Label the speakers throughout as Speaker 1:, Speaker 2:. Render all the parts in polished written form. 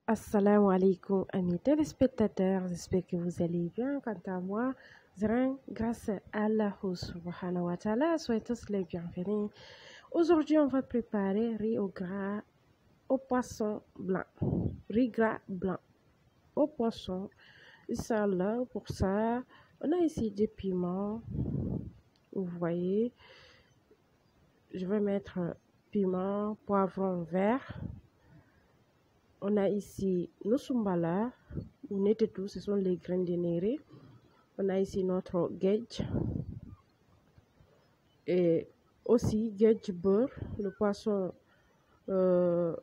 Speaker 1: Assalamu alaikum amis téléspectateurs, j'espère que vous allez bien. Quant à moi, grâce à Allah subhanahu wa ta'ala, soyez tous les bienvenus. Aujourd'hui, on va préparer riz au gras au poisson blanc. Riz gras blanc au poisson. Inch'Allah, pour ça, on a ici des piments. Vous voyez, je vais mettre piment, poivron vert. On a ici nos sumbala, ou netetou, ce sont les graines de néré. On a ici notre gage. Et aussi gage beurre, le poisson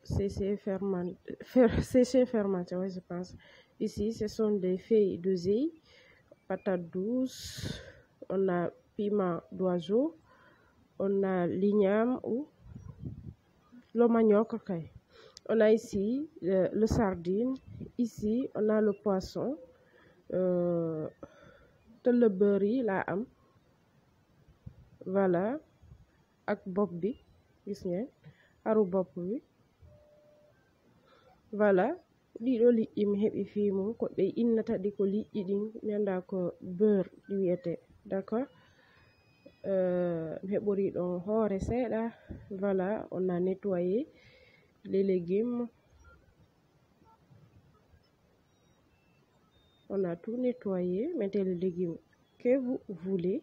Speaker 1: séché fermenté, ouais, je pense. Ici, ce sont des feuilles d'oseille, patates douces, on a piment d'oiseau, on a l'igname ou le manioc. On a ici le sardine. Ici, on a le poisson. Le beurre la am. Voilà. Ak bopp bi. Gis ngeen. Aru bopp bi. Voilà. Ɗiɗo liƴƴi mi heɓi fi mum ko ɓe innata ɗi ko liƴƴi ɗin nyanda ko beurre ɗi wiyete. D'accord. Mi heɓori ɗon hoore seeɗa. Voilà. On a nettoyé les légumes. On a tout nettoyé. Mettez les légumes que vous voulez.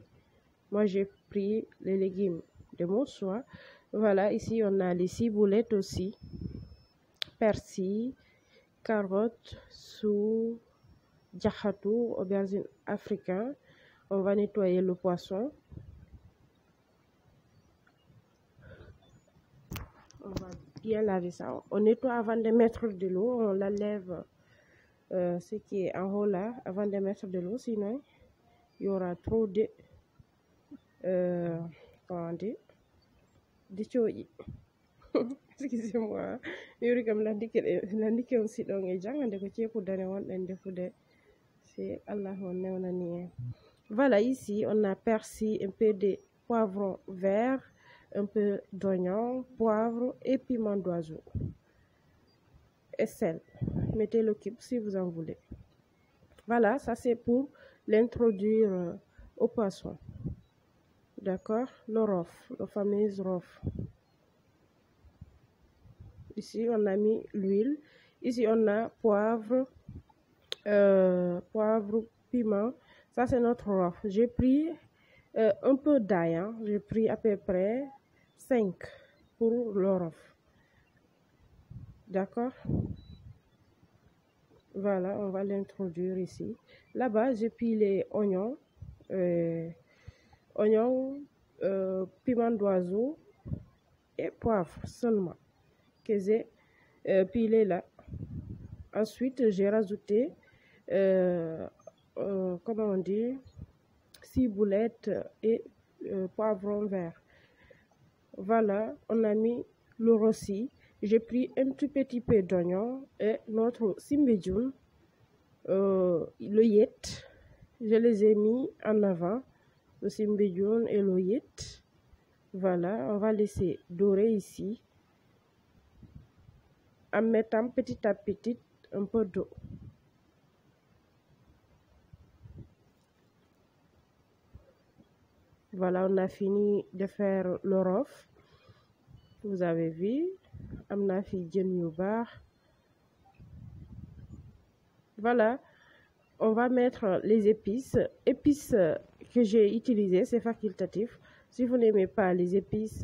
Speaker 1: Moi, j'ai pris les légumes de mon choix. Voilà, ici, on a les ciboulettes aussi. Persil, carottes, sous, djahatou, aubergine africain. On va nettoyer le poisson. On va bien laver ça. On nettoie avant de mettre de l'eau. On l'enlève. Ce qui est en haut là, avant de mettre de l'eau, sinon il y aura trop de comment dire, de choji. Excusez-moi. Yuri kam landike aussi donc et jangande ko ceeku dane wonɗen defude. C'est Allah on newnani. Voilà, ici on a persil, un peu de poivron vert, un peu d'oignon, poivre et piment d'oiseau. Et sel. Mettez le cube si vous en voulez. Voilà, ça c'est pour l'introduire au poisson. D'accord, le rof, le fameux rof. Ici on a mis l'huile. Ici on a poivre, piment. Ça c'est notre rof. J'ai pris un peu d'ail. Hein. J'ai pris à peu près 5 pour le rof. D'accord. Voilà, on va l'introduire ici. Là-bas, j'ai pris les oignons, piment d'oiseau et poivre seulement que j'ai pilé là. Ensuite, j'ai rajouté, comment on dit, ciboulettes et poivron vert. Voilà, on a mis le rossi. J'ai pris un tout petit peu d'oignon et notre simbedjoun, le yet. Je les ai mis en avant, le simbedjoun et le yet. Voilà, on va laisser dorer ici en mettant petit à petit un peu d'eau. Voilà, on a fini de faire le rof. Vous avez vu, on a fait Voilà, on va mettre les épices. Épices que j'ai utilisées, c'est facultatif. Si vous n'aimez pas les épices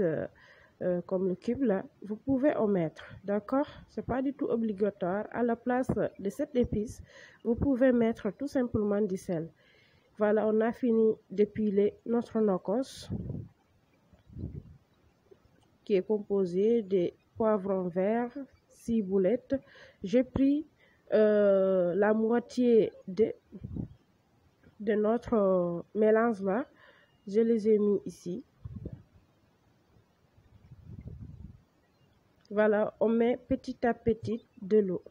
Speaker 1: comme le cube là, vous pouvez en mettre. D'accord? C'est pas du tout obligatoire. À la place de cette épice, vous pouvez mettre tout simplement du sel. Voilà, on a fini d'épiler notre nokos qui est composé de poivrons verts, ciboulettes. J'ai pris la moitié de notre mélange là. Je les ai mis ici. Voilà, on met petit à petit de l'eau.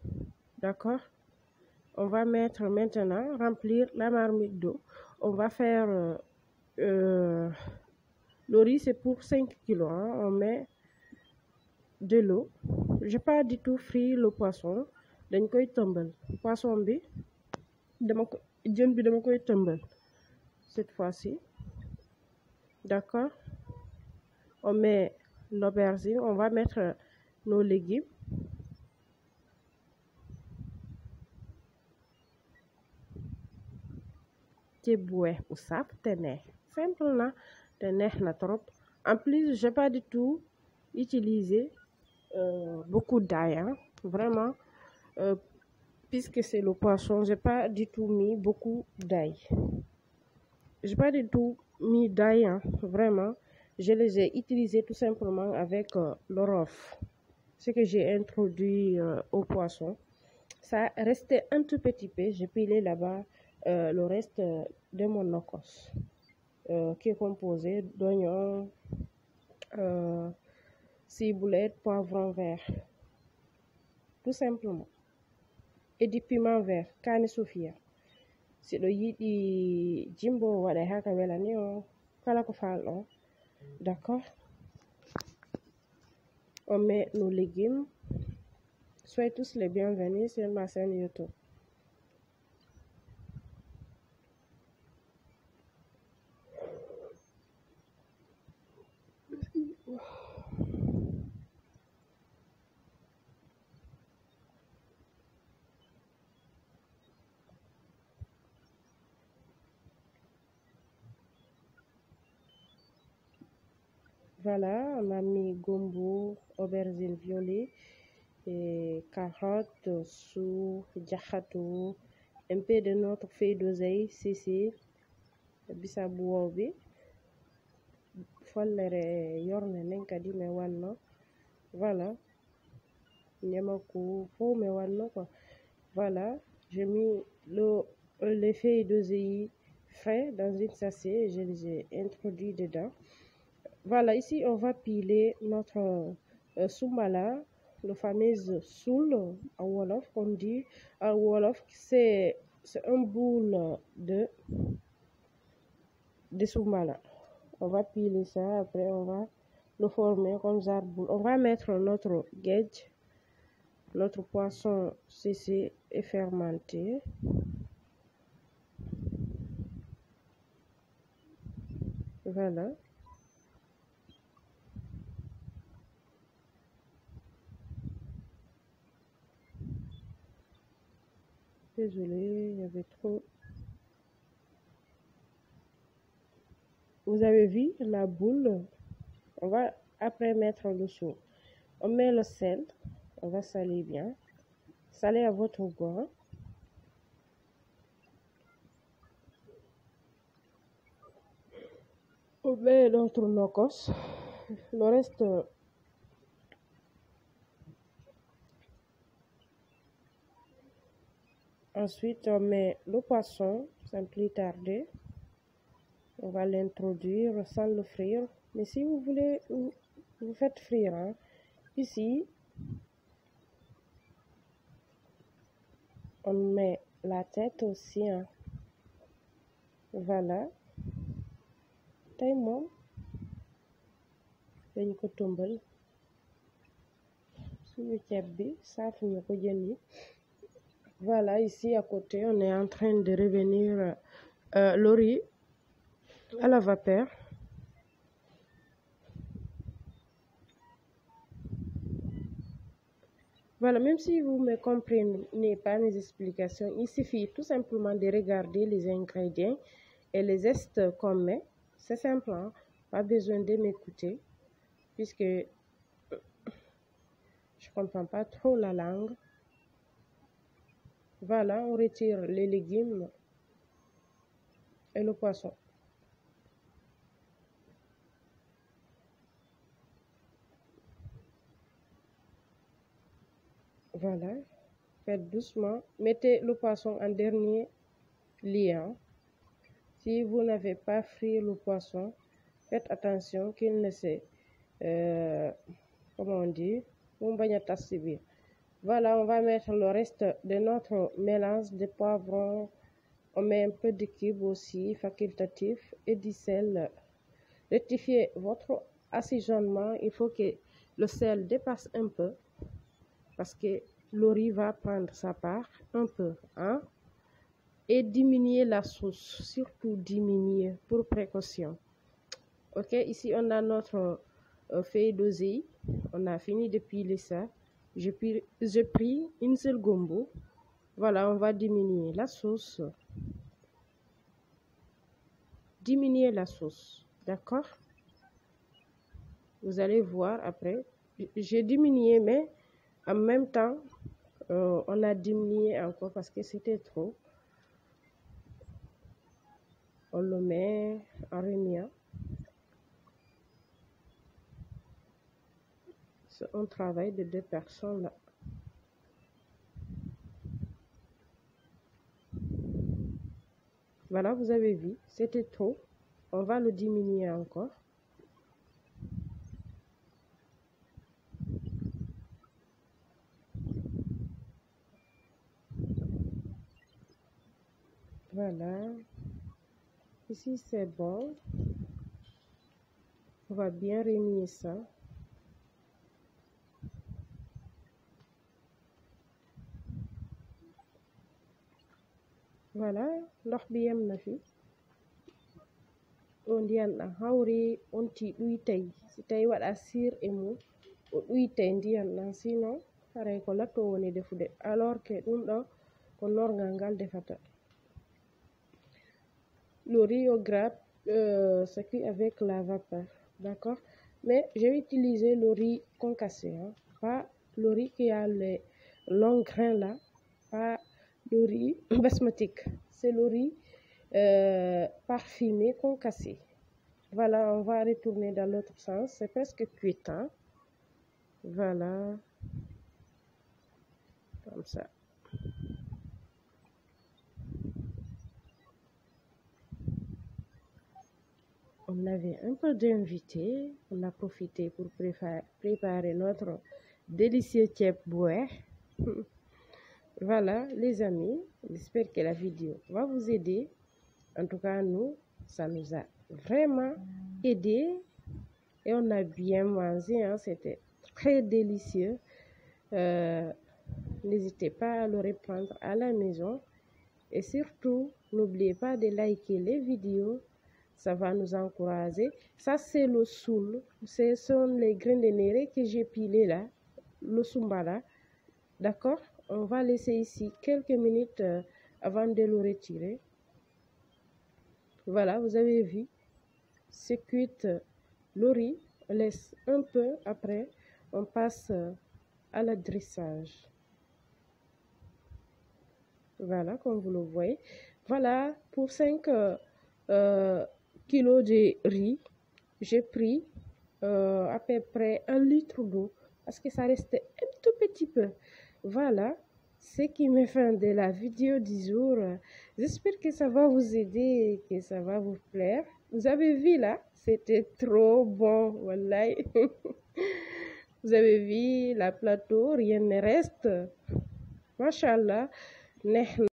Speaker 1: D'accord? On va mettre maintenant, remplir la marmite d'eau. On va faire le riz, c'est pour 5 kilos. Hein. On met de l'eau. Je n'ai pas du tout frit le poisson. dañ koy tëmbal poisson bi jën bi dama koy tëmbal cette fois-ci. D'accord, on met l'aubergine, on va mettre nos légumes. Ceeb bu weex bu saf te neex, simple na te neex na trop. En plus j'ai pas du tout utilisé beaucoup d'ail, hein. Vraiment, puisque c'est le poisson, j'ai pas du tout mis beaucoup d'ail. J'ai pas du tout mis d'ail, hein. Vraiment, je les ai utilisés tout simplement avec l'orof, ce que j'ai introduit au poisson. Ça restait un tout petit peu, j'ai pilé là-bas le reste de mon nokos, qui est composé d'oignons, ciboulette, poivron vert, tout simplement, et du piment vert, kani sofia. Si ɗo yiɗi jimbo waɗai haka wela ni o kala ko falɗo. D'accord, on met nos légumes. Soyez tous les bienvenus sur ma chaîne YouTube. Voilà, on a mis gombo, aubergine violet, et carottes, sous, jahatou, un peu de notre feuille d'oseille, sissi, bisabu wow bi, follere yorne nen kadi me wanno. Voilà, nyamaku fo me wanno quoi. Voilà, j'ai mis les feuilles d'oseille frais dans une sachet et je les ai introduits dedans. Voilà, ici on va piler notre soumala, le fameux soul en wolof qu'on dit. En wolof, c'est un boule de soumala. On va piler ça, après on va le former comme ça boule. On va mettre notre gage, notre poisson séché et fermenté. Voilà. Désolée, il y avait trop. Vous avez vu la boule? On va après mettre le sou. On met le sel, on va saler bien. Saler à votre goût. On met notre nokos. Le reste, ensuite on met le poisson sans plus tarder. On va l'introduire sans le frire. Mais si vous voulez, vous faites frire. Hein. Ici, on met la tête aussi. Hein. Voilà. Tay moom dañ ko tombal suñu ceeb bi saafuñu ko jën yi. Voilà, ici à côté on est en train de revenir le riz à la vapeur. Voilà, même si vous ne comprenez pas mes explications, il suffit tout simplement de regarder les ingrédients et les gestes qu'on met. C'est simple, hein? Pas besoin de m'écouter, puisque je comprends pas trop la langue. Voilà, on retire les légumes et le poisson. Voilà, faites doucement. Mettez le poisson en dernier lieu. Si vous n'avez pas frit le poisson, faites attention qu'il ne se... comment on dit? Voilà, on va mettre le reste de notre mélange de poivrons. On met un peu de cube aussi, facultatif, et du sel. Rectifiez votre assaisonnement. Il faut que le sel dépasse un peu, parce que le riz va prendre sa part un peu, hein, et diminuer la sauce, surtout diminuer pour précaution. Ok, ici on a notre feuille d'oseille, on a fini de piler ça. J'ai pris une seule gombo. Voilà, on va diminuer la sauce. Diminuer la sauce, d'accord? Vous allez voir après. J'ai diminué, mais en même temps, on a diminué encore parce que c'était trop. On le met en remuant. C'est un travail de 2 personnes là. Voilà, vous avez vu, c'était trop. On va le diminuer encore. Voilà. Ici, c'est bon. On va bien remuer ça. Voilà, ndox bi yem na fi. O ndiyam ɗam hawri onti ɗuytay. Si tawi waɗa sir e mum o ɗuytay ndiyam ɗam, sinon haray ko latto woni defude, alors que ɗum ɗo ko norgal ngal defata. Le riz au grappe se cuit avec la vapeur, d'accord? Mais je vais utiliser le riz concassé, hein? Pas le riz qui a les longs grains là, pas le riz basmatique, c'est le riz parfumé concassé. Voilà, on va retourner dans l'autre sens, c'est presque cuit, hein? Voilà, comme ça. On avait un peu d'invités, on a profité pour préparer notre délicieux ceeb bu weex. Voilà les amis, j'espère que la vidéo va vous aider. En tout cas, nous, ça nous a vraiment aidé et on a bien mangé, hein? C'était très délicieux. N'hésitez pas à le reprendre à la maison et surtout, n'oubliez pas de liker les vidéos. Ça va nous encourager. Ça, c'est le soul. Ce sont les grains de néré que j'ai pilé là, le sumbala. D'accord? On va laisser ici quelques minutes avant de le retirer. Voilà, vous avez vu. C'est cuit le riz. On laisse un peu. Après, on passe à l'adressage. Voilà, comme vous le voyez. Voilà, pour 5 kilos de riz, j'ai pris à peu près 1 litre d'eau parce que ça restait un tout petit peu. Voilà ce qui me fait de la vidéo du jour. J'espère que ça va vous aider et que ça va vous plaire. Vous avez vu là, c'était trop bon, wallahi. Vous avez vu la plateau, rien ne reste. Machallah.